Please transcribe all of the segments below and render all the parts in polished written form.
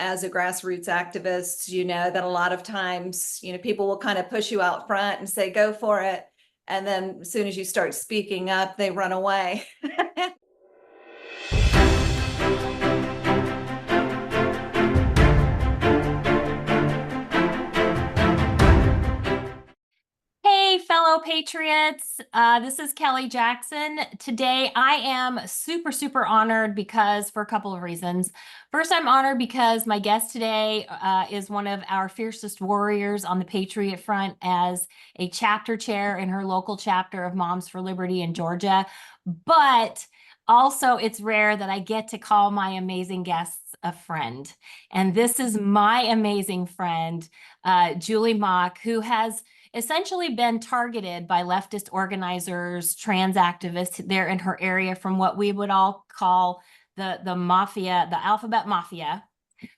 as a grassroots activist, you know that a lot of times, people will kind of push you out front and say, go for it. And then as soon as you start speaking up, they run away. Hey, fellow patriots. This is Kelly Jackson. Today, I am super honored for a couple of reasons. First, I'm honored because my guest today is one of our fiercest warriors on the Patriot Front as a chapter chair in her local chapter of Moms for Liberty in Georgia. But also, it's rare that I get to call my amazing guests a friend. And this is my amazing friend, Julie Mock, who has essentially been targeted by leftist organizers, trans activists there in her area from what we would all call the mafia, the Alphabet Mafia,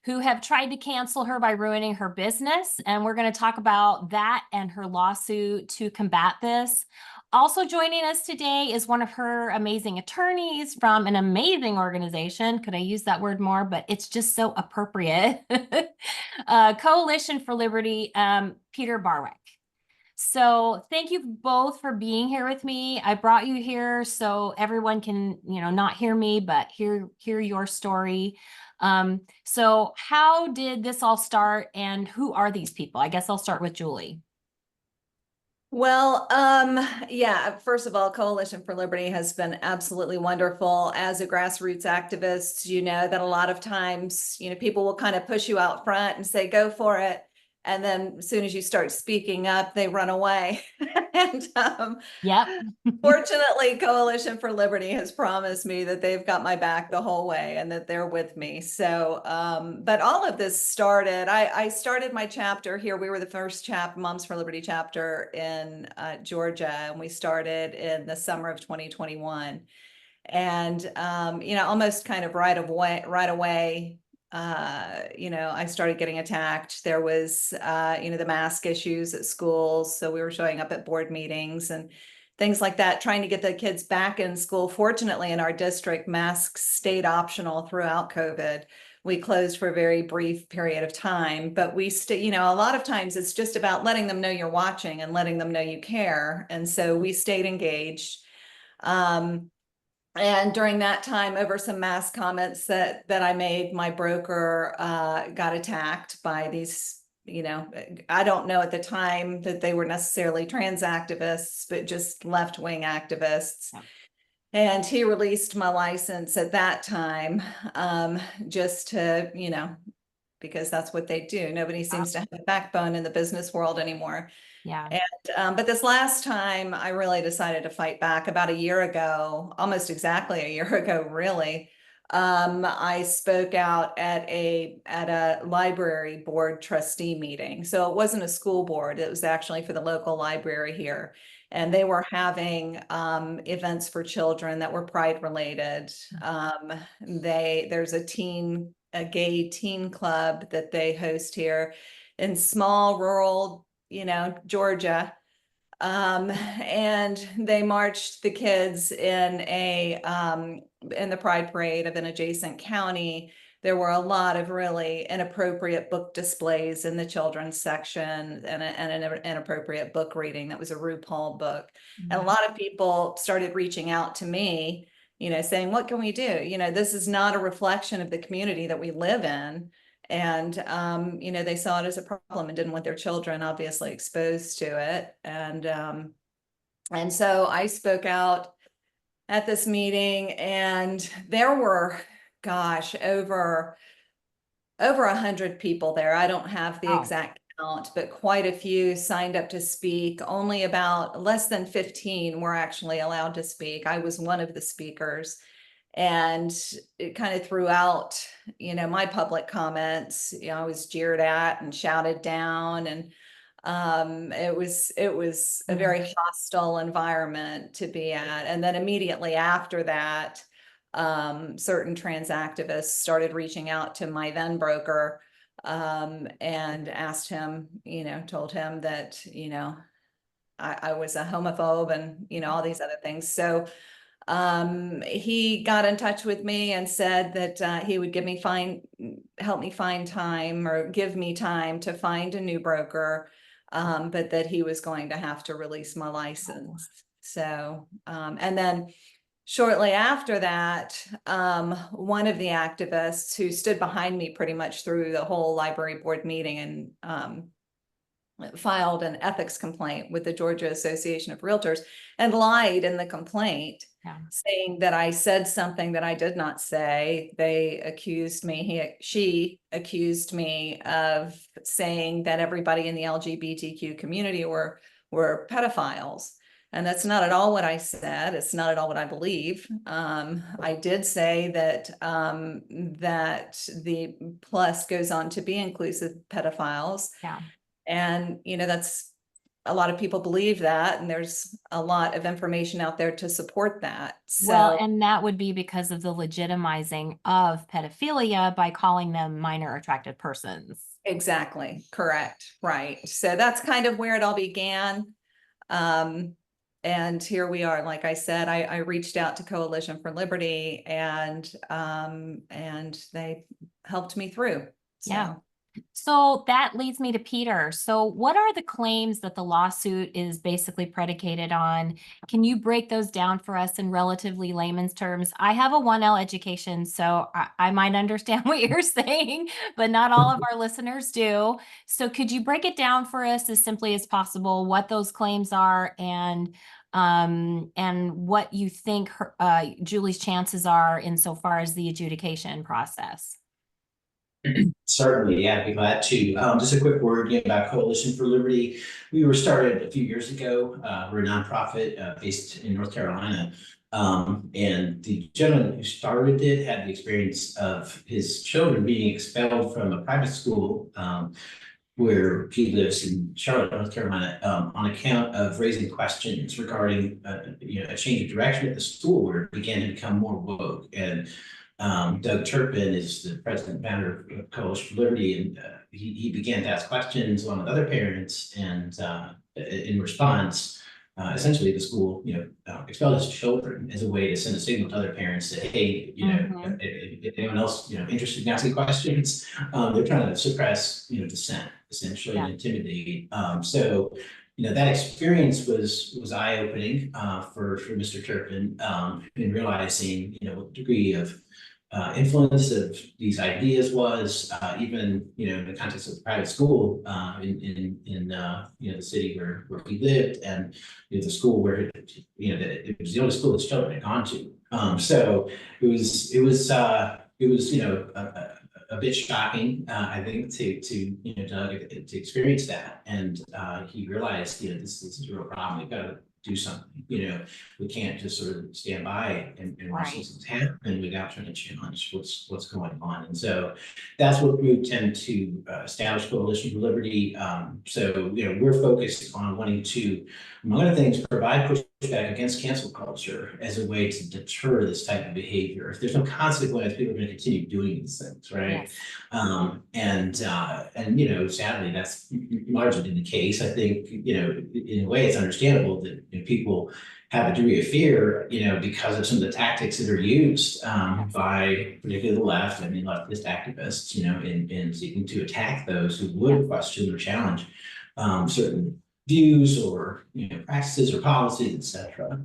who have tried to cancel her by ruining her business. And we're going to talk about that and her lawsuit to combat this. Also joining us today is one of her amazing attorneys from an amazing organization. Could I use that word more? But it's just so appropriate. Coalition for Liberty, Peter Barwick. So thank you both for being here with me. I brought you here so everyone can, not hear me, but hear your story. So how did this all start and who are these people? I guess I'll start with Julie. Well, yeah, first of all, Coalition for Liberty has been absolutely wonderful. As a grassroots activist, you know that a lot of times, people will kind of push you out front and say, go for it. And then as soon as you start speaking up, they run away. And Yep. fortunately, Coalition for Liberty has promised me that they've got my back the whole way and that they're with me. So, but all of this started, I started my chapter here. We were the first Moms for Liberty chapter in Georgia, and we started in the summer of 2021. And, almost kind of right away, I started getting attacked. There was, the mask issues at schools. So we were showing up at board meetings and things like that, trying to get the kids back in school. Fortunately, in our district, masks stayed optional throughout COVID. We closed for a very brief period of time, but we a lot of times it's just about letting them know you're watching and letting them know you care. And so we stayed engaged. And during that time, over some mass comments that I made, my broker got attacked by these, I don't know at the time that they were necessarily trans activists, but just left-wing activists. Yeah. And he released my license at that time, just to, because that's what they do. Nobody seems to have a backbone in the business world anymore. Yeah. And but this last time I really decided to fight back about a year ago, almost exactly a year ago, really. I spoke out at a library board trustee meeting. So it wasn't a school board, it was actually for the local library here. And they were having events for children that were pride related. There's a gay teen club that they host here in small rural Georgia. And they marched the kids in the pride parade of an adjacent county. There were a lot of really inappropriate book displays in the children's section and an inappropriate book reading that was a RuPaul book. And a lot of people started reaching out to me, saying, what can we do? This is not a reflection of the community that we live in. And, they saw it as a problem and didn't want their children obviously exposed to it. And so I spoke out at this meeting, and there were, gosh, over 100 people there. I don't have the exact count, but quite a few signed up to speak. Only about less than 15 were actually allowed to speak. I was one of the speakers. And it kind of throughout, my public comments, I was jeered at and shouted down, and it was a very hostile environment to be at. And then immediately after that, certain trans activists started reaching out to my then broker, and asked him, told him that, I was a homophobe and, all these other things. So He got in touch with me and said that he would help me find time or give me time to find a new broker, but that he was going to have to release my license. So, and then shortly after that, one of the activists who stood behind me pretty much through the whole library board meeting and filed an ethics complaint with the Georgia Association of Realtors and lied in the complaint, saying that I said something that I did not say. They accused me, she accused me of saying that everybody in the LGBTQ community were pedophiles. And that's not at all what I said. It's not at all what I believe. I did say that that the plus goes on to be inclusive pedophiles. Yeah. And, that's a lot of people believe that, and there's a lot of information out there to support that. Well, So and that would be because of the legitimizing of pedophilia by calling them minor attracted persons. exactly, correct, right. So that's kind of where it all began. And here we are. Like I said, I reached out to Coalition for Liberty and they helped me through. So. Yeah. So that leads me to Peter. So what are the claims that the lawsuit is basically predicated on? Can you break those down for us in relatively layman's terms? I have a 1L education, so I might understand what you're saying, but not all of our listeners do. So could you break it down for us as simply as possible, what those claims are and what you think Julie's chances are insofar as the adjudication process? Certainly, yeah, I'd be glad to. Just a quick word about Coalition for Liberty. We were started a few years ago. We're a nonprofit based in North Carolina. And the gentleman who started it had the experience of his children being expelled from a private school where he lives in Charlotte, North Carolina, on account of raising questions regarding a change of direction at the school where it began to become more woke. And Doug Turpin is the president and founder of Coalition for Liberty, and he began to ask questions along with other parents, and in response, essentially the school, expelled his children as a way to send a signal to other parents that, hey, if anyone else, interested in asking questions, they're trying to suppress, dissent, essentially, and intimidate. So that experience was eye-opening for Mr. Turpin in realizing, what degree of influence of these ideas was, even in the context of the private school in the city where he lived, and the school where it was the only school his children had gone to. So it was a bit shocking, I think, to Doug to experience that, and he realized this is a real problem. We've got to do something. We can't just sort of stand by and watch these things happen without trying to challenge what's going on. And so that's what we tend to establish Coalition for Liberty. So we're focused on wanting to, among other things, provide pushback against cancel culture as a way to deter this type of behavior. If there's no consequence, people are going to continue doing these things, right? Yes. And sadly, that's largely been the case. I think in a way, it's understandable that people have a degree of fear, because of some of the tactics that are used by particularly the left. I mean, leftist activists, in seeking to attack those who would question or challenge certain views or practices or policies, etc.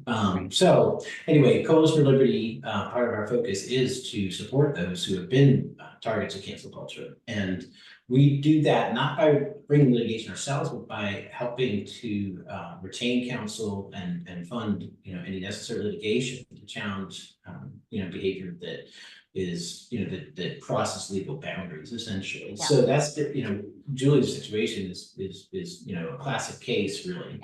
So anyway, Coalition for Liberty, part of our focus is to support those who have been targets of cancel culture, and we do that not by bringing litigation ourselves, but by helping to retain counsel and fund any necessary litigation to challenge behavior that is that crosses legal boundaries, essentially. So that's Julie's situation is a classic case, really.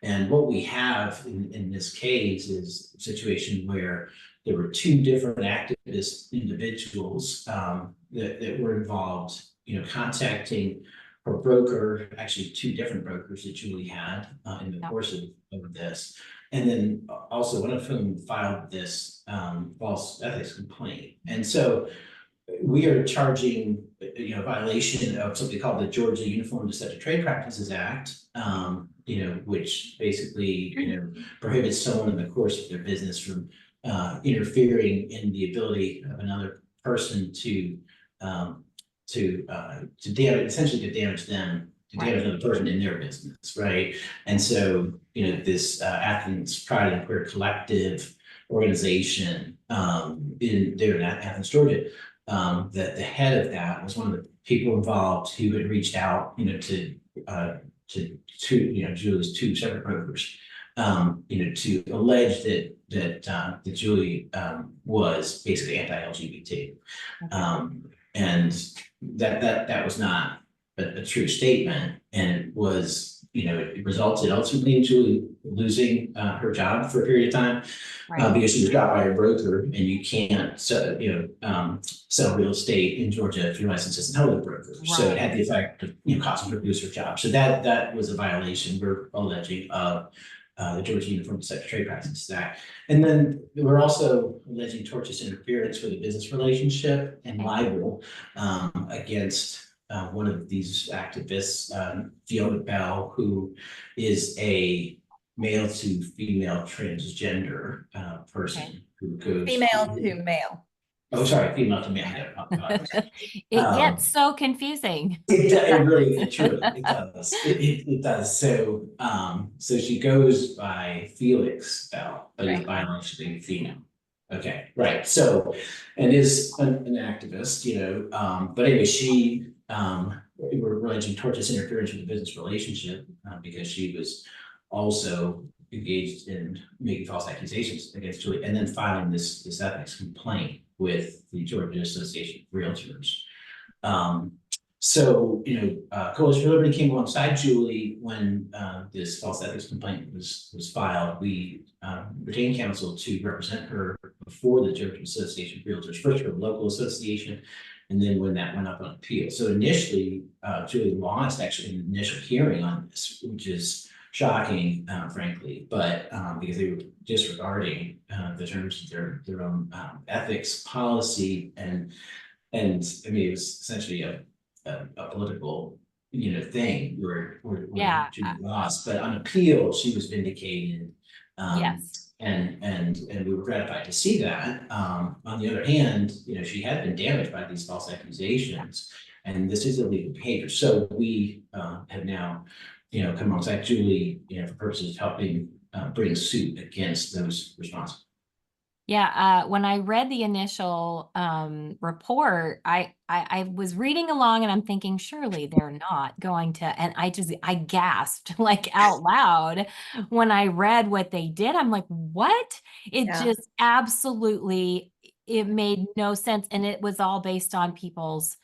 And what we have in this case is a situation where there were two different activist individuals that were involved, contacting her broker, actually two different brokers that Julie had in the course of this. And then also one of whom filed this false ethics complaint. And so we are charging violation of something called the Georgia Uniform Deceptive Trade Practices Act, which basically, prohibits someone in the course of their business from interfering in the ability of another person to damage, essentially to damage them, to damage another person in their business, right? And so, this Athens Pride and Queer Collective organization in Athens, Georgia, that the head of that was one of the people involved who had reached out, to Julie's two separate brokers, to allege that Julie was basically anti-LGBT. And that was not a true statement, and it was, it resulted ultimately in Julie losing her job for a period of time, because she was dropped by a broker, and you can't sell real estate in Georgia if you're licensed as an elder broker. So it had the effect of causing her to lose her job. So that was a violation, we're alleging, of the Georgia Uniform Deceptive Trade Practices Act. And then we're also alleging tortious interference with a business relationship and libel against one of these activists, Fiona Bell, who is a male to female transgender person who goes Female to male. Oh, sorry, female to male. It gets so confusing. It really, it truly, it does. It does. So, so she goes by Felix Bell, but is biologically female. Okay, right. So, and is an activist, but anyway, she, we're alleging tortious interference with the business relationship because she was also engaged in making false accusations against Julie, and then filing this ethics complaint with the Georgia Association of Realtors. So, Coalition for Liberty came alongside Julie when this false ethics complaint was filed. We retained counsel to represent her before the Georgia Association of Realtors, first her local association, and then when that went up on appeal. So initially, Julie lost actually an initial hearing on this, which is shocking, frankly, but because they were disregarding the terms of their own ethics policy, and I mean, it was essentially a political thing where Julie lost, but on appeal she was vindicated. And we were gratified to see that. On the other hand, she had been damaged by these false accusations, and this is illegal behavior. So we have now come alongside Julie, for purposes of helping bring suit against those responsible. Yeah, when I read the initial report, I was reading along and I'm thinking, surely they're not going to, and I gasped like out loud when I read what they did. I'm like, what? It just absolutely, it made no sense. And it was all based on people's,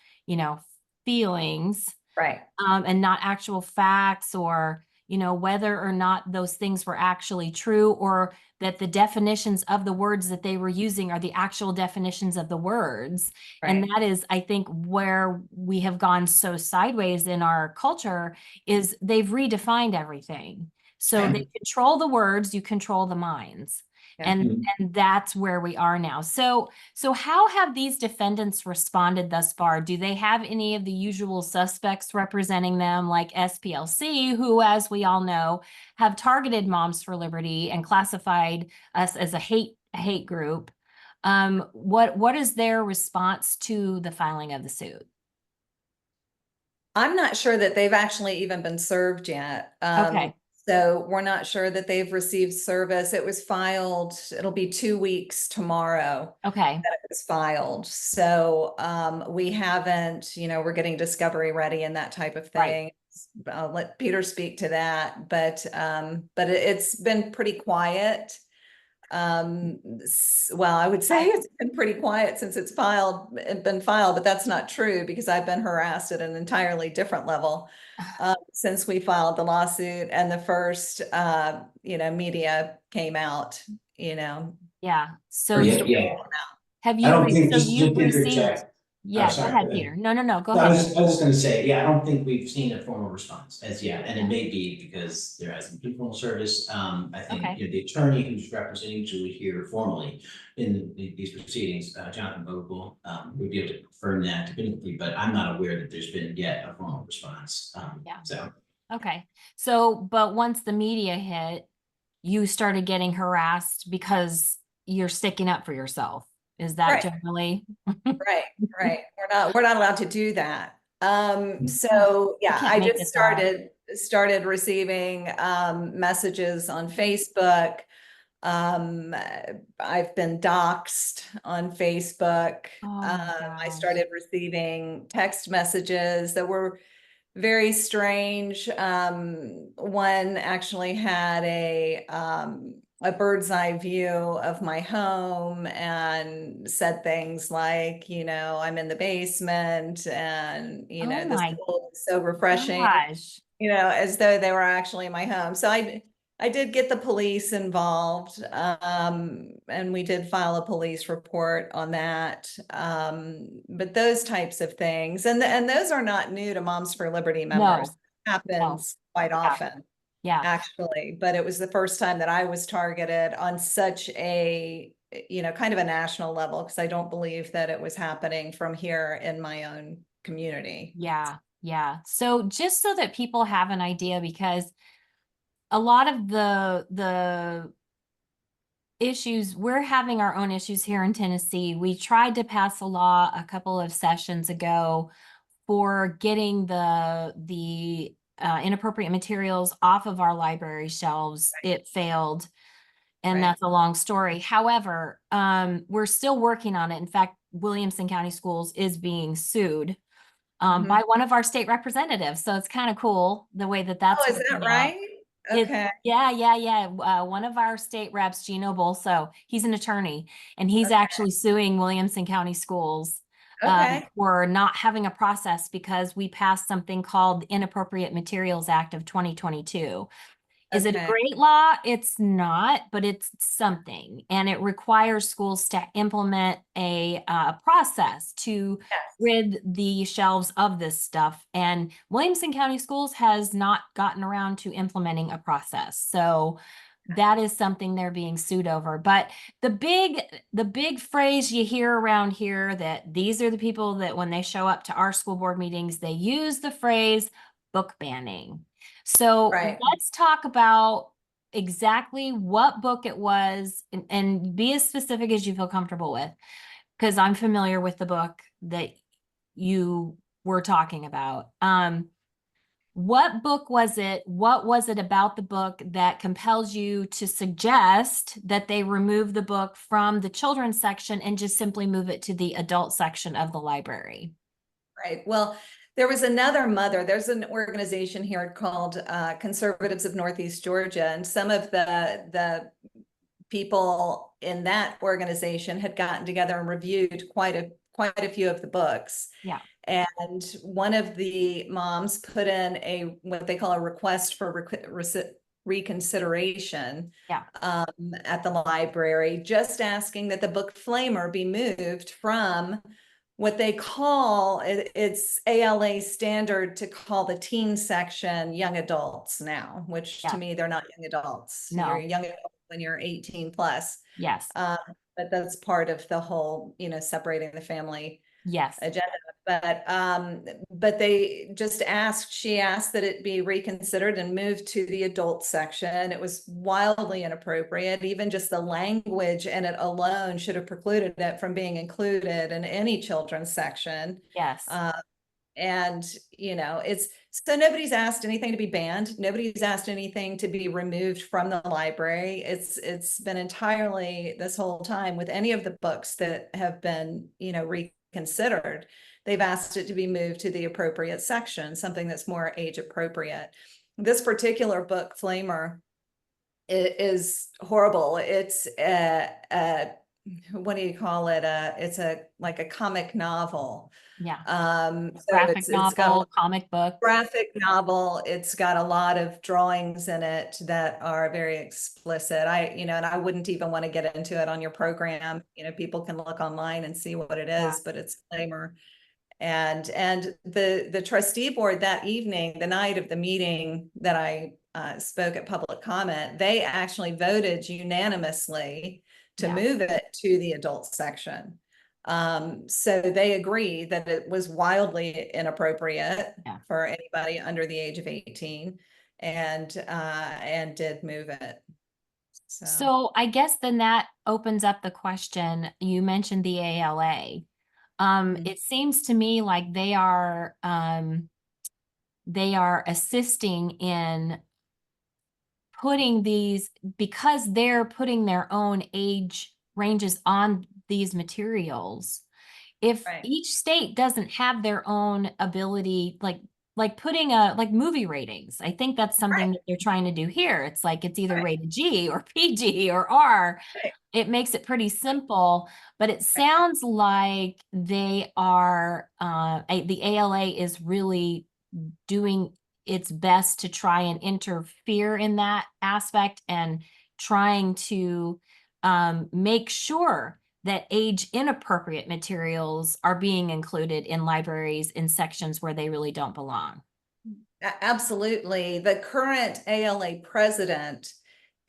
feelings. Right. And not actual facts, or, whether or not those things were actually true, or that the definitions of the words that they were using are the actual definitions of the words. Right. And that is, I think, where we have gone so sideways in our culture, is they've redefined everything. So they control the words, you control the minds. And that's where we are now. So how have these defendants responded thus far? Do they have any of the usual suspects representing them, like SPLC, who, as we all know, have targeted Moms for Liberty and classified us as a hate group? What is their response to the filing of the suit? I'm not sure that they've actually even been served yet. Okay. So we're not sure that they've received service. It was filed, it'll be 2 weeks tomorrow. Okay. That it was filed. So we haven't, we're getting discovery ready and that type of thing. Right. I'll let Peter speak to that, but it's been pretty quiet. Well, I would say it's been pretty quiet since it's been filed, but that's not true, because I've been harassed at an entirely different level since we filed the lawsuit and the first media came out. Yeah. So have you? I don't think so you've received. Yeah, sorry, go ahead, Peter. No, go I ahead. was just going to say, I don't think we've seen a formal response as yet, and it may be because there hasn't been formal service. I think the attorney who's representing Julie here formally in these proceedings, Jonathan Vogel, would be able to confirm that definitively, but I'm not aware that there's been yet a formal response. So Okay. So, but once the media hit, you started getting harassed because you're sticking up for yourself. Is that Right, generally? right, right. We're not allowed to do that. Oh, So you yeah, can't I make just this up. started receiving messages on Facebook. I've been doxxed on Facebook. Oh my I gosh. started receiving text messages that were very strange. One actually had a bird's eye view of my home and said things like, I'm in the basement and, Oh this my pool is so refreshing, gosh. as though they were actually in my home. So I did get the police involved, and we did file a police report on that. But those types of things, and those are not new to Moms for Liberty members. No, no. Happens quite Yeah. often, Yeah. actually. But it was the first time that I was targeted on such a, kind of a national level, because I don't believe that it was happening from here in my own community. Yeah. Yeah. So just so that people have an idea, because a lot of the issues, we're having our own issues here in Tennessee. We tried to pass a law a couple of sessions ago for getting the inappropriate materials off of our library shelves. It failed, and Right. that's a long story. However, we're still working on it. In fact, Williamson County Schools is being sued Mhm. by one of our state representatives. So it's kind of cool the way that that's Oh, is that working out. right? It, Okay. yeah, yeah, yeah. One of our state reps, Gino Bolso, he's an attorney, and he's Okay. actually suing Williamson County Schools Okay. for not having a process because we passed something called the Inappropriate Materials Act of 2022. Is it a Okay. great law? It's not, but it's something, and it requires schools to implement a process to Yes. rid the shelves of this stuff. And Williamson County Schools has not gotten around to implementing a process. So that is something they're being sued over. But the big phrase you hear around here, that these are the people that when they show up to our school board meetings, they use the phrase book banning. So Right. let's talk about exactly what book it was, and be as specific as you feel comfortable with, because I'm familiar with the book that you were talking about. What book was it? What was it about the book that compels you to suggest that they remove the book from the children's section and just simply move it to the adult section of the library? Right. Well, there was another mother. There's an organization here called Conservatives of Northeast Georgia, and some of the people in that organization had gotten together and reviewed quite a few of the books. Yeah, And one of the moms put in a what they call a request for reconsideration yeah, at the library, just asking that the book Flamer be moved from what they call it's ALA standard to call the teen section young adults now, which to yeah. me they're not young adults. You're a No, young adult when you're 18 plus. yes, Um, but that's part of the whole, separating the family yes, agenda. But she asked that it be reconsidered and moved to the adult section. It was wildly inappropriate. Even just the language in it alone should have precluded it from being included in any children's section. yes, Uh, and it's so nobody's asked anything to be banned. Nobody's asked anything to be removed from the library. It's been entirely this whole time with any of the books that have been, reconsidered. They've asked it to be moved to the appropriate section, something that's more age appropriate. This particular book, Flamer, is horrible. It's what do you call it? It's like a comic novel. yeah. So Graphic it's got a novel, comic book. graphic novel. It's got a lot of drawings in it that are very explicit. And I wouldn't even want to get into it on your program. People can look online and see what it Yeah, is, but it's disclaimer. And the trustee board that evening, the night of the meeting that I spoke at public comment, they actually voted unanimously to yeah, move it to the adult section. So they agree that it was wildly inappropriate Yeah. for anybody under the age of 18, and did move it. So I guess then that opens up the question. You mentioned the ALA. Mhm. It seems to me like they are assisting in putting these, because they're putting their own age ranges on these materials. If Right. each state doesn't have their own ability, like putting like movie ratings, I think that's something Right. that they're trying to do here. It's like it's either Right. rated G or PG or R. Right. It makes it pretty simple, but it sounds like they are the ALA is really doing its best to try and interfere in that aspect and trying to make sure that age inappropriate materials are being included in libraries in sections where they really don't belong. Absolutely. The current ALA president,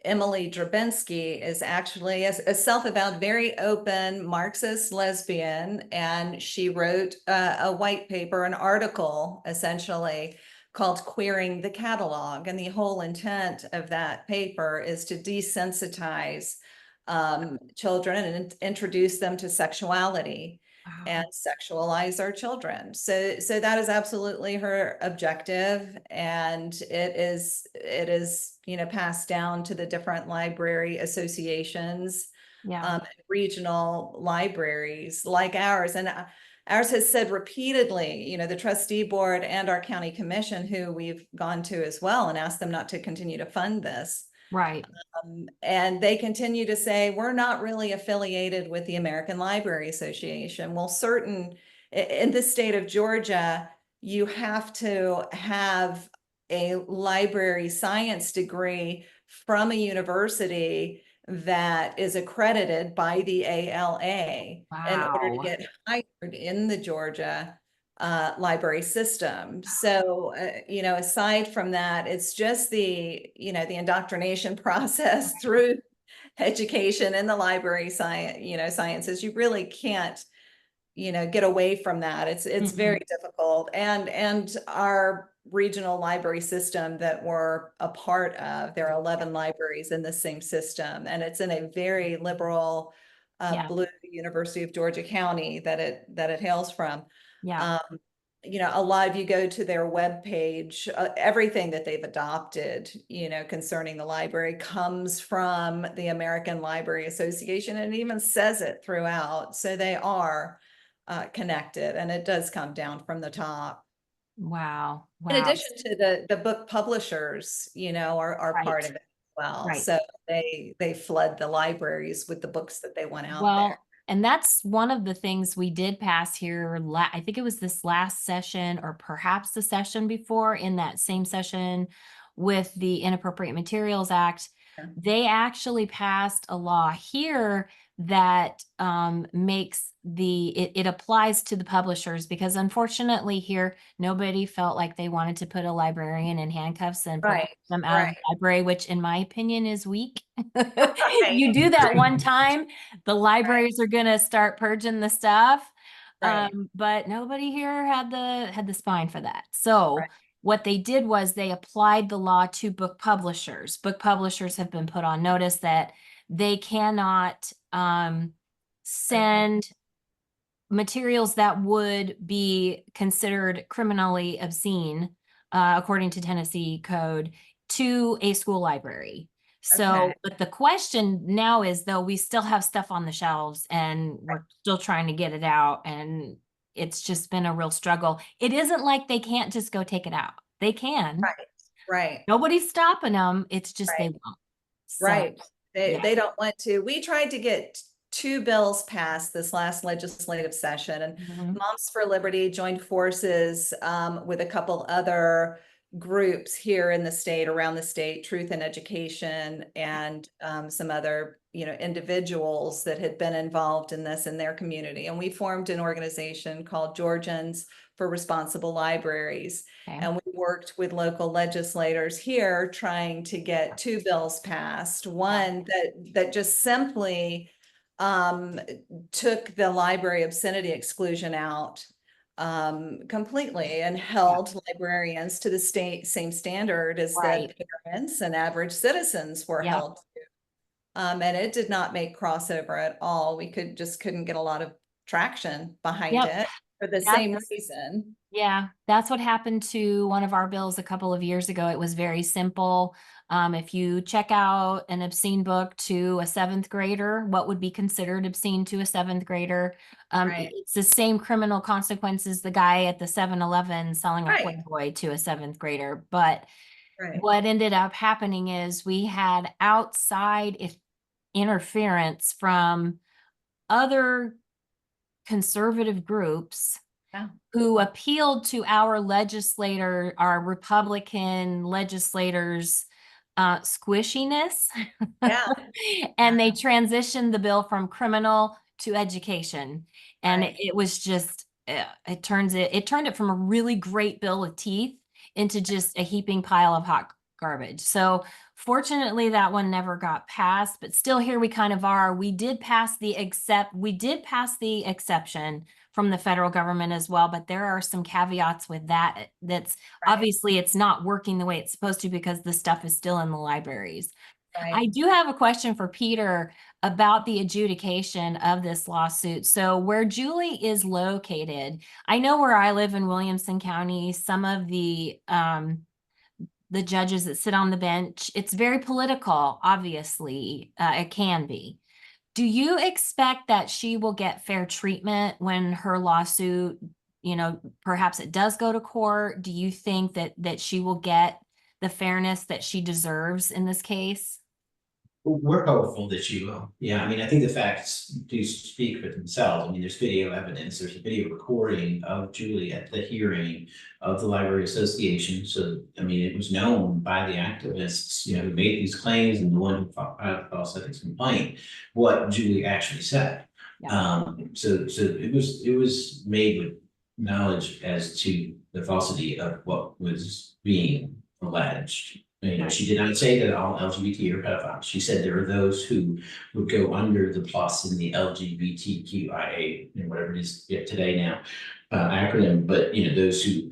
Emily Drabinski, is actually a self-avowed, very open Marxist lesbian, and she wrote a white paper, an article, essentially called "Queering the Catalog." And the whole intent of that paper is to desensitize children and introduce them to sexuality and Wow. sexualize our children. So that is absolutely her objective, and it is passed down to the different library associations, Yeah. regional libraries like ours. And ours has said repeatedly, the trustee board and our county commission, who we've gone to as well and asked them not to continue to fund this. Right. And they continue to say, we're not really affiliated with the American Library Association. Well, in the state of Georgia, you have to have a library science degree from a university that is accredited by the ALA in order to Wow. get hired in the Georgia library system. So, aside from that, it's just the indoctrination process through education in the library sciences. You really can't, get away from that. It's very Mm-mm. difficult. And our regional library system that we're a part of, there are 11 libraries in the same system, and it's in a very liberal, Yeah. blue University of Georgia County that it hails from. Yeah. Um, a lot of you go to their webpage, everything that they've adopted, concerning the library comes from the American Library Association, and it even says it throughout. So they are connected, and it does come down from the top. Wow. In Wow. addition to the book publishers, are part Right. of it as well. Right. So they flood the libraries with the books that they want out there. Well, and that's one of the things we did pass here. I think it was this last session or perhaps the session before, in that same session with the Inappropriate Materials Act. Yeah. They actually passed a law here that makes it applies to the publishers, because unfortunately here nobody felt like they wanted to put a librarian in handcuffs and protect Right, them out of right, the library, which in my opinion is weak. right, You do that right, one time, the libraries are gonna start purging the stuff. right, But nobody here had the spine for that. So right. what they did was they applied the law to book publishers. Book publishers have been put on notice that they cannot send materials that would be considered criminally obscene, according to Tennessee code, to a school library. Okay. So, but the question now is, though, we still have stuff on the shelves and we're still trying to get it out, and it's just been a real struggle. It isn't like they can't just go take it out. They can. Right, right, Nobody's stopping them. It's just they right, won't. So, right. They yeah. they don't want to. We tried to get two bills passed this last legislative session, and Mhm. Moms for Liberty joined forces with a couple other groups here in the state, around the state, Truth in Education, and some other, individuals that had been involved in this in their community. And we formed an organization called Georgians for Responsible Libraries. Okay. And we worked with local legislators here trying to get two bills passed. Yeah. One that just simply um, took the library obscenity exclusion out completely and held librarians to the same standard as Right. that parents and average citizens were Yep. held to. And it did not make crossover at all. We couldn't get a lot of traction behind Yep. it for the same That's reason. Yeah, that's what happened to one of our bills a couple of years ago. It was very simple. If you check out an obscene book to a seventh grader, what would be considered obscene to a seventh grader? Right. It's the same criminal consequences the guy at the 7-Eleven selling a Right. Playboy to a seventh grader. But Right. what ended up happening is we had outside interference from other conservative groups Yeah. who appealed to our our Republican legislators' squishiness. Yeah. And they transitioned the bill from criminal to education. And Right. it was just, it turned it from a really great bill with teeth into just a heaping pile of hot garbage. So fortunately, that one never got passed, but still here we kind of are. We did pass the exception from the federal government as well, but there are some caveats with that. That's Right. obviously it's not working the way it's supposed to because the stuff is still in the libraries. Right. I do have a question for Peter about the adjudication of this lawsuit. So where Julie is located, I know where I live in Williamson County, some of the judges that sit on the bench, it's very political, obviously. It can be. Do you expect that she will get fair treatment when her lawsuit, perhaps it does go to court? Do you think that she will get the fairness that she deserves in this case? We're hopeful that you will. Yeah, I mean, I think the facts do speak for themselves. I mean, there's video evidence, there's a video recording of Julie at the hearing of the Library Association. So, I mean, it was known by the activists, who made these claims and the one who filed the false ethics complaint, what Julie actually said. Yeah. So it was made with knowledge as to the falsity of what was being alleged. Right. She did not say that all LGBT are pedophiles. She said there are those who would go under the plus in the LGBTQIA, whatever it is today now, acronym, but those who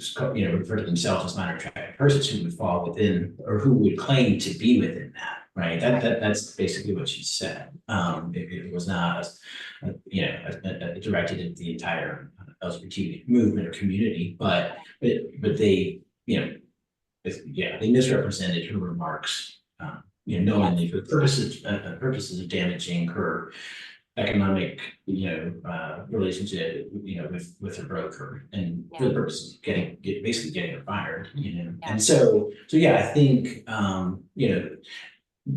refer to themselves as non-attractive persons who would fall within or who would claim to be within that, right? That's basically what she said. It was not directed at the entire LGBT movement or community, but they, they misrepresented her remarks, knowingly for purposes of damaging her economic, relationship, with her broker, and for the purpose of basically getting her fired, Yeah. And so yeah, I think,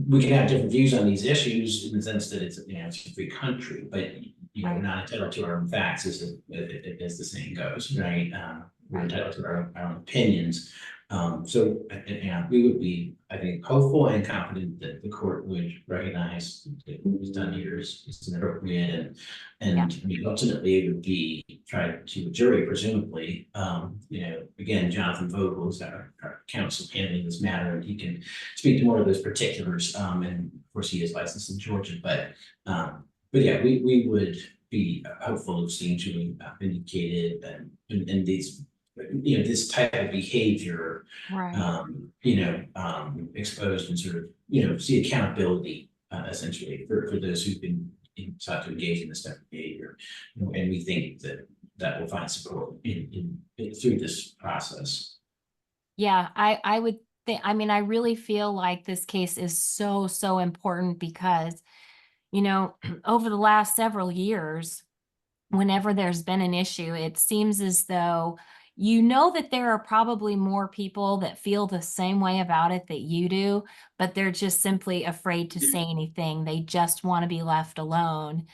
we can have different views on these issues in the sense that it's a free country, but we're not entitled to our own facts, as the saying goes, right? We're entitled to our own opinions. So we would be, I think, hopeful and confident that the court would recognize that what was done here is inappropriate, and I mean, ultimately it would be tried to a jury, presumably. Again, Jonathan Vogel is our counsel handling this matter, and he can speak to more of those particulars. And of course, he is licensed in Georgia, but yeah, we would be hopeful of seeing Julie vindicated, and these, this type of behavior, Right. exposed, and sort of, see accountability, essentially for those who've been sought to engage in this type of behavior. And we think that will find support in through this process. Yeah, I would think, I mean, I really feel like this case is so important because, over the last several years, whenever there's been an issue, it seems as though that there are probably more people that feel the same way about it that you do, but they're just simply afraid to say anything. They just want to be left alone.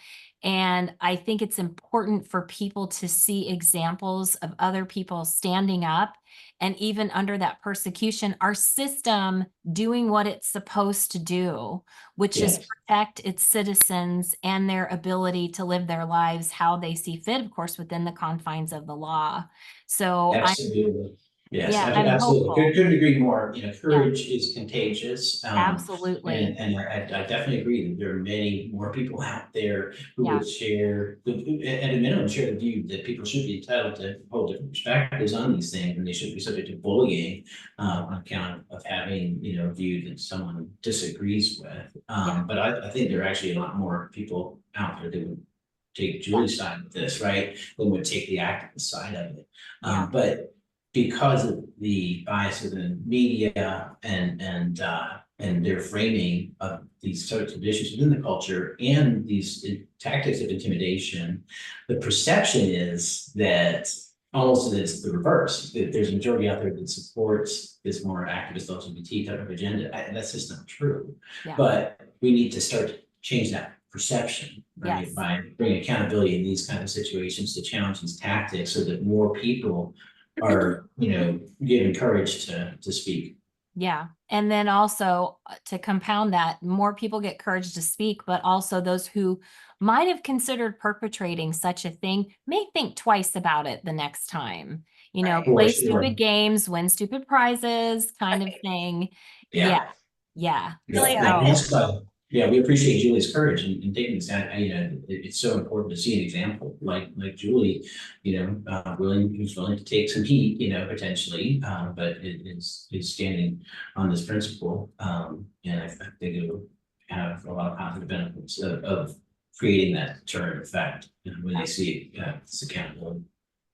And I think it's important for people to see examples of other people standing up, and even under that persecution, our system doing what it's supposed to do, which is Yes. protect its citizens and their ability to live their lives how they see fit, of course, within the confines of the law. So Absolutely. Yes, Yeah, I'm absolutely. hopeful. Couldn't agree more. You know, Yeah, courage is contagious. absolutely. And I definitely agree that there are many more people out there who Yeah, would share, at a minimum, share the view that people should be entitled to hold different perspectives on these things, and they should be subject to bullying on account of having, you know, a view that someone disagrees with. yeah, But I think there are actually a lot more people out there that would take yeah, Julie's side of this, right, than would take the activist side of it. yeah. But because of the bias of the media and their framing of these sorts of issues within the culture and these tactics of intimidation, the perception is that almost it is the reverse, that there's a majority out there that supports this more activist LGBT type of agenda. And that's just not true. Yeah. But we need to start to change that perception, right? Yes. By bringing accountability in these kind of situations to challenge these tactics so that more people are, you know, given courage to speak. Yeah. And then also to compound that, more people get courage to speak, but also those who might have considered perpetrating such a thing may think twice about it the next time. You know, Right. play Sure. stupid games, win stupid prizes, kind of Right. thing. Yeah. Yeah. Yeah. Yeah, Really, yeah, I and So, think that's yeah, we appreciate Julie's courage in taking this. You know, it's so important to see an example like Julie, you know, who's willing to take some heat, you know, potentially, but is standing on this principle. And I think it will have a lot of positive benefits of creating that deterrent effect, you know, when they see this accountability.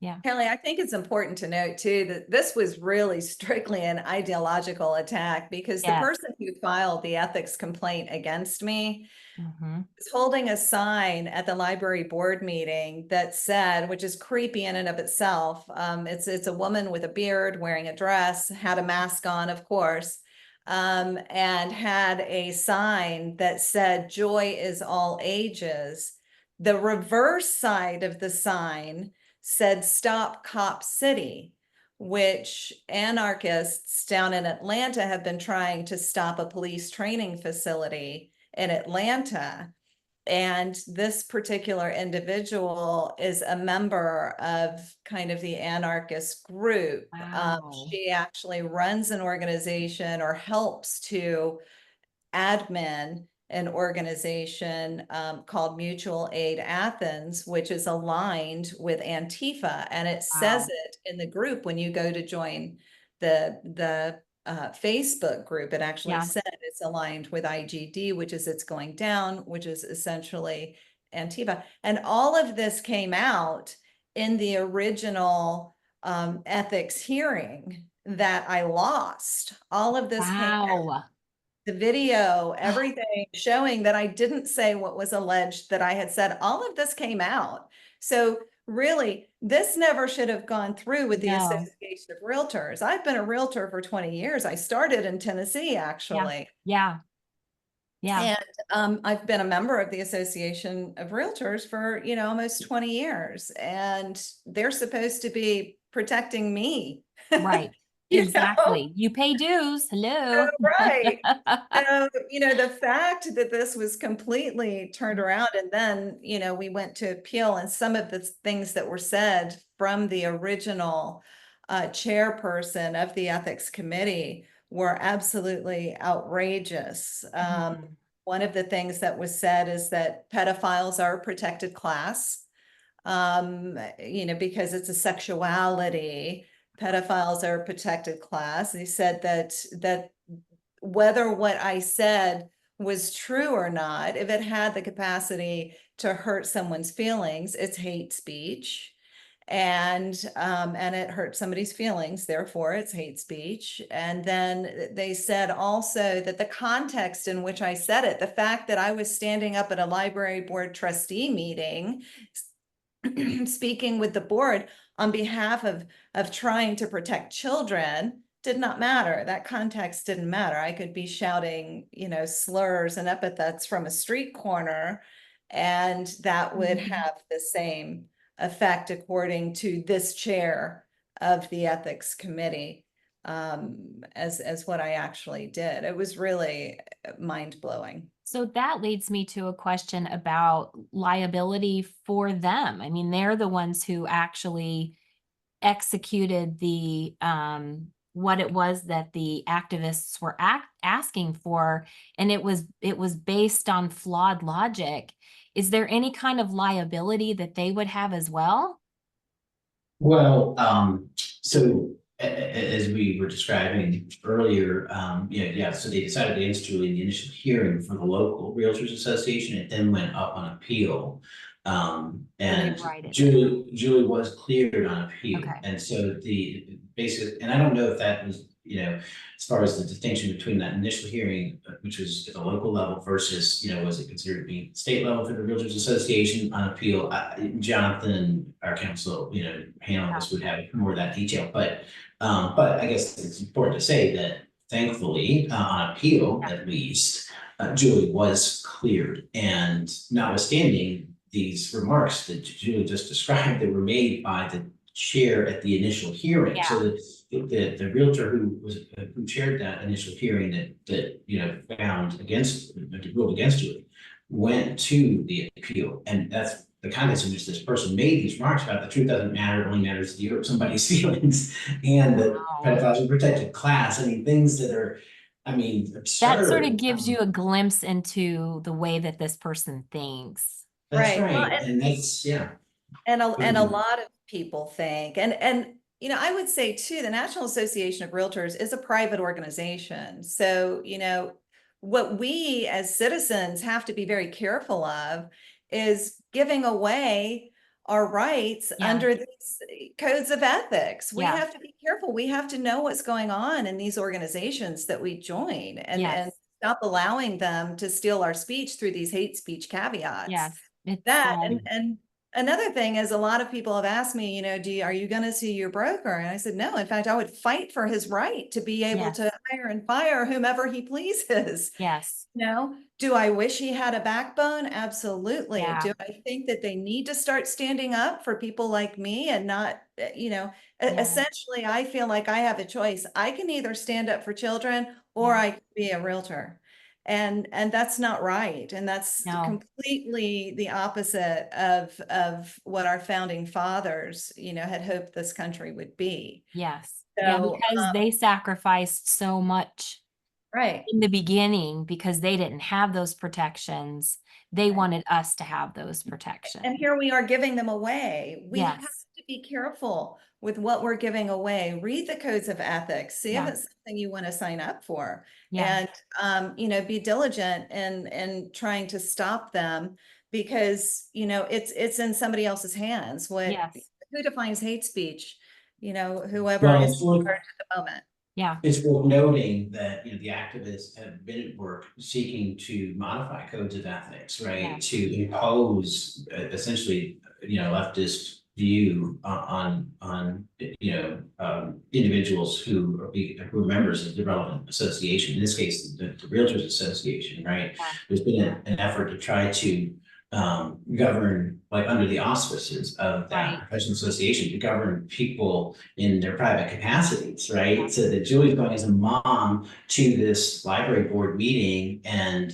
yeah. Kelly, I think it's important to note too that this was really strictly an ideological attack because the Yes. person who filed the ethics complaint against me Mm-hmm. was holding a sign at the library board meeting that said, which is creepy in and of itself. It's a woman with a beard wearing a dress, had a mask on, of course, and had a sign that said, "Joy is all ages." The reverse side of the sign said Stop Cop City, which anarchists down in Atlanta have been trying to stop a police training facility in Atlanta. And this particular individual is a member of kind of the anarchist group. Wow. She actually runs an organization or helps to admin an organization called Mutual Aid Athens, which is aligned with Antifa. And it says Wow. it in the group when you go to join the Facebook group. It actually Yeah. said it's aligned with IGD, which is It's Going Down, which is essentially Antifa. And all of this came out in the original ethics hearing that I lost. All of this came out, Wow. the video, everything showing that I didn't say what was alleged that I had said. All of this came out. So really, this never should have gone through with the No. Association of Realtors. I've been a realtor for 20 years. I started in Tennessee, Yeah. actually. Yeah. Yeah. And I've been a member of the Association of Realtors for, you know, almost 20 years. And they're supposed to be protecting me. Right. You know? Exactly. You pay dues. Hello. Right. So, you know, the fact that this was completely turned around and then, you know, we went to appeal and some of the things that were said from the original chairperson of the ethics committee were absolutely outrageous. Mhm. One of the things that was said is that pedophiles are a protected class, you know, because it's a sexuality. Pedophiles are a protected class. He said that whether what I said was true or not, if it had the capacity to hurt someone's feelings, it's hate speech. And it hurt somebody's feelings, therefore it's hate speech. And then they said also that the context in which I said it, the fact that I was standing up at a library board trustee meeting, speaking with the board on behalf of trying to protect children, did not matter. That context didn't matter. I could be shouting, you know, slurs and epithets from a street corner, and that would Mhm. have the same effect according to this chair of the ethics committee, as what I actually did. It was really mind-blowing. So that leads me to a question about liability for them. I mean, they're the ones who actually executed the what it was that the activists were asking for, and it was based on flawed logic, is there any kind of liability that they would have as well? Well, so as we were describing earlier, yeah, so they decided against Julie in the initial hearing for the local Realtors Association. It then went up on appeal. And righted it. Julie was cleared on appeal. Okay. And so the basic, and I don't know if that was, as far as the distinction between that initial hearing, which was at the local level versus, was it considered being state level for the Realtors Association on appeal? Jonathan, our counsel, handle this would have more of that detail, but I guess it's important to say that thankfully, on appeal, at least, Julie was cleared, and notwithstanding these remarks that Julie just described that were made by the chair at the initial hearing. Yeah. So the realtor who chaired that initial hearing that found against, ruled against Julie, went to the appeal, and that's the context in which this person made these remarks about the truth doesn't matter, it only matters to you, somebody's feelings, and that pedophiles are a protected class. I mean, things that are, absurd. That sort of gives you a glimpse into the way that this person thinks. That's Right. Well, right, and that's, yeah. And a lot of people think, and I would say too, the National Association of Realtors is a private organization. So, what we as citizens have to be very careful of is giving away our rights under these codes of ethics. We have to be careful. We have to know what's going on in these organizations that we join, and stop allowing them to steal our speech through these hate speech caveats. Yes. And another thing is, a lot of people have asked me, are you going to see your broker? And I said, no, in fact, I would fight for his right to be able to hire and fire whomever he pleases. Yes. Do I wish he had a backbone? Absolutely. Yeah. Do I think that they need to start standing up for people like me and not, essentially, I feel like I have a choice. I can either stand up for children or I can be a realtor. And that's not right. And that's completely the opposite of what our founding fathers, had hoped this country would be. Yes. So, because they sacrificed so much in the beginning because they didn't have those protections. They wanted us to have those protections. And here we are giving them away. We have to be careful with what we're giving away. Read the codes of ethics. See if it's something you want to sign up for. And, be diligent in trying to stop them, because, it's in somebody else's hands. Who defines hate speech? Whoever is in charge at the moment. Yeah. It's worth noting that, the activists have been at work seeking to modify codes of ethics, right? To impose essentially, leftist view on individuals who are members of the relevant association, in this case, the Realtors Association, right? There's been an effort to try to govern, like under the auspices of that professional association, to govern people in their private capacities, right? So that Julie's going as a mom to this library board meeting and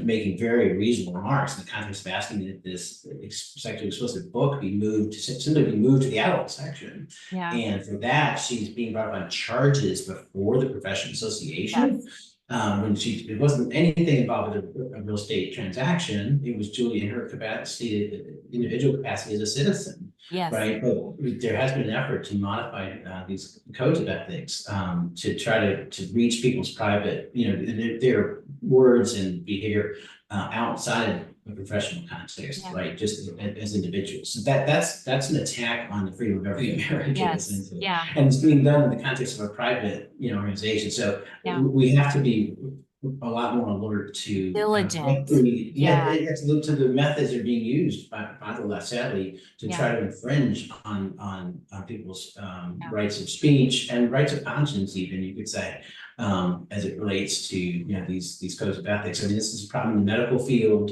making very reasonable remarks in the context of asking that this sexually explicit book be moved to the adult section. And for that, she's being brought up on charges before the professional association. When it wasn't anything involved with a real estate transaction, it was Julie in her capacity, individual capacity as a citizen. Right. But there has been an effort to modify these codes of ethics to try to reach people's private, their words and behavior outside of professional context, right? Just as individuals. So that's an attack on the freedom of every American. And it's being done in the context of a private, organization. So we have to be a lot more alert to diligent. To the methods that are being used by the left, sadly, to try to infringe on people's rights of speech and rights of conscience, even you could say, as it relates to these codes of ethics. I mean, this is a problem in the medical field.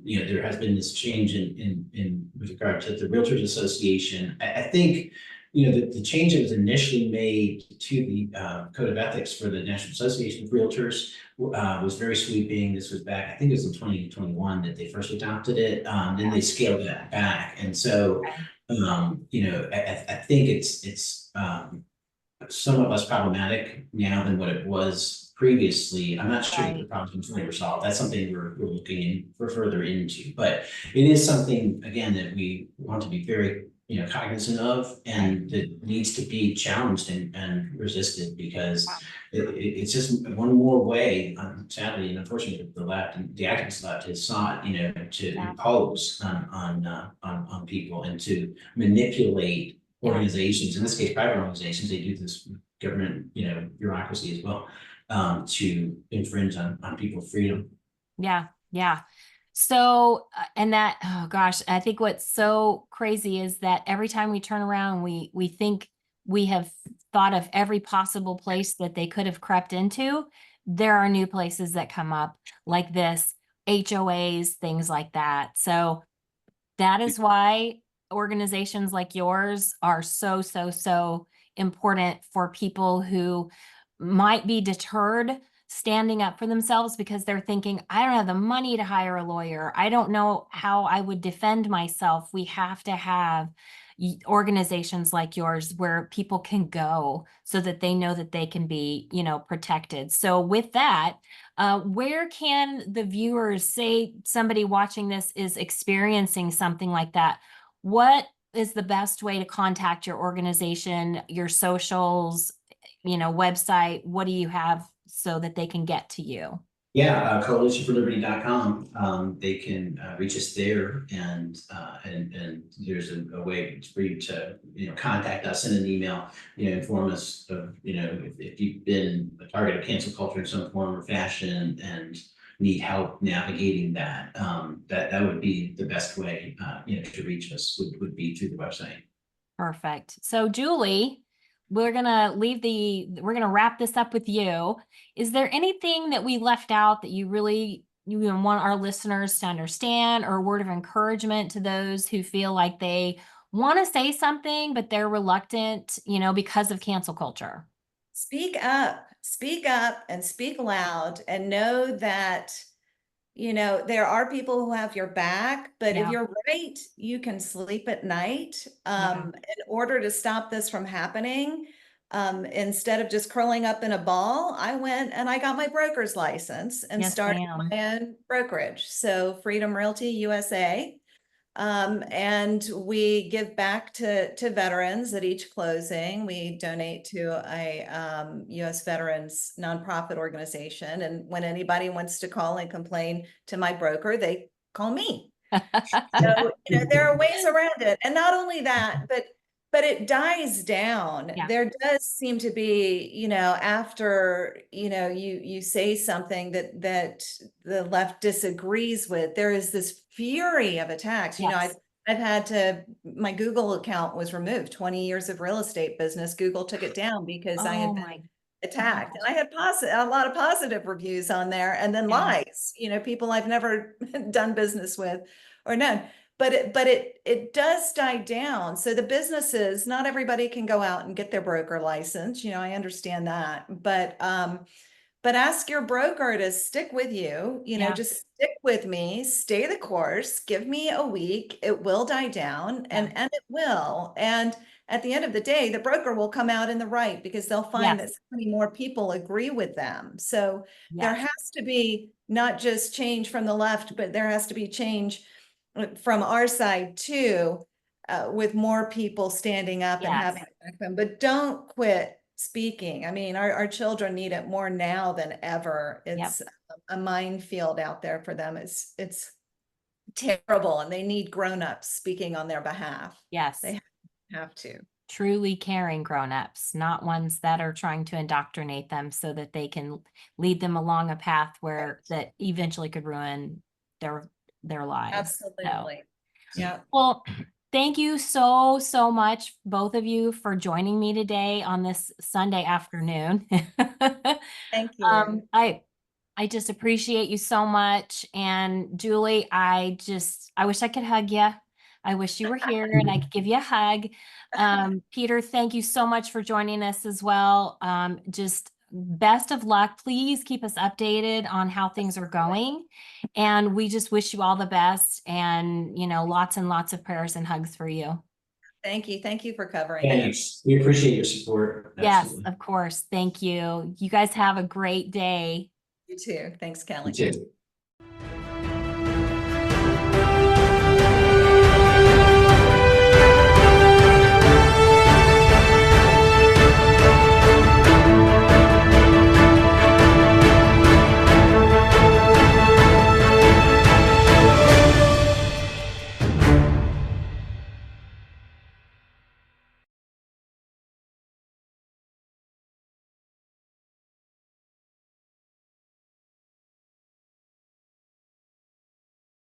There has been this change in with regard to the Realtors Association. I think the change that was initially made to the code of ethics for the National Association of Realtors was very sweeping. This was back, I think it was in 2021 that they first adopted it. Then they scaled that back. And so I think it's somewhat less problematic now than what it was previously. I'm not sure that the Right. problem's been fully resolved. That's something we're looking for further into, but it is something, again, that we want to be very, cognizant of, and that needs to be challenged and resisted, because it's just one more way, sadly and unfortunately, the left, the activist left has sought, to Exactly. impose on people and to manipulate Yeah. organizations, in this case, private organizations. They do this with government, bureaucracy as well, to infringe on people's freedom. Yeah. Yeah. So, and that, oh gosh, I think what's so crazy is that every time we turn around, we think we have thought of every possible place that they could have crept into. There are new places that come up like this, HOAs, things like that. So that is why organizations like yours are so, so, so important for people who might be deterred standing up for themselves because they're thinking, I don't have the money to hire a lawyer. I don't know how I would defend myself. We have to have organizations like yours where people can go so that they know that they can be, protected. So with that, where can the viewers, say somebody watching this is experiencing something like that? What is the best way to contact your organization, your socials, website? What do you have so that they can get to you? Yeah, coalitionforliberty.com. They can reach us there, and there's a way for you to contact us, send an email, inform us of if you've been a target of cancel culture in some form or fashion and need help navigating that. That would be the best way to reach us, would be through the website. Perfect. So Julie, we're gonna wrap this up with you. Is there anything that we left out that you want our listeners to understand, or a word of encouragement to those who feel like they want to say something, but they're reluctant, because of cancel culture? Speak up and speak loud, and know that there are people who have your back, but if Yeah. you're right, you can sleep at night. Yeah. In order to stop this from happening, instead of just curling up in a ball, I went and I got my broker's license and Yes, started ma'am. my own brokerage. So Freedom Realty USA. And we give back to veterans at each closing. We donate to a U.S. veterans nonprofit organization. And when anybody wants to call and complain to my broker, they call me. So, there are ways around it. And not only that, but it dies down. Yeah. There does seem to be, after, you say something that the left disagrees with, there is this fury of attacks. Yes. I've had my Google account was removed, 20 years of real estate business. Google took it down because I Oh had been my attacked. And gosh. I had a lot of positive reviews on there, and then Yeah. lies, people I've never done business with or known. But it does die down. So the businesses, not everybody can go out and get their broker license. I understand that. But ask your broker to stick with you, Yeah. just stick with me, stay the course, give me a week, it will die down, Yeah. and it will. And at the end of the day, the broker will come out in the right because they'll find that Yes. so many more people agree with them. So there Yes. has to be not just change from the left, but there has to be change from our side too, with more people standing up and Yes. having a backbone. But don't quit speaking. I mean, our children need it more now than ever. Yep. It's a minefield out there for them. It's terrible, and they need grown-ups speaking on their behalf. Yes. They have to. Truly caring grown-ups, not ones that are trying to indoctrinate them so that they can lead them along a path that eventually could ruin their their lives. So, Absolutely. Yeah. well, thank you so, so much, both of you, for joining me today on this Sunday afternoon. Thank you. I just appreciate you so much. And Julie, I wish I could hug you. I wish you were here and I could give you a hug. Peter, thank you so much for joining us as well. Just best of luck. Please keep us updated on how things are going. And we just wish you all the best, and, lots and lots of prayers and hugs for you. Thank you. Thank you for covering it. Thanks. We appreciate your support. Yes, Absolutely. of course. Thank you. You guys have a great day. You too. Thanks, You Kelly. too.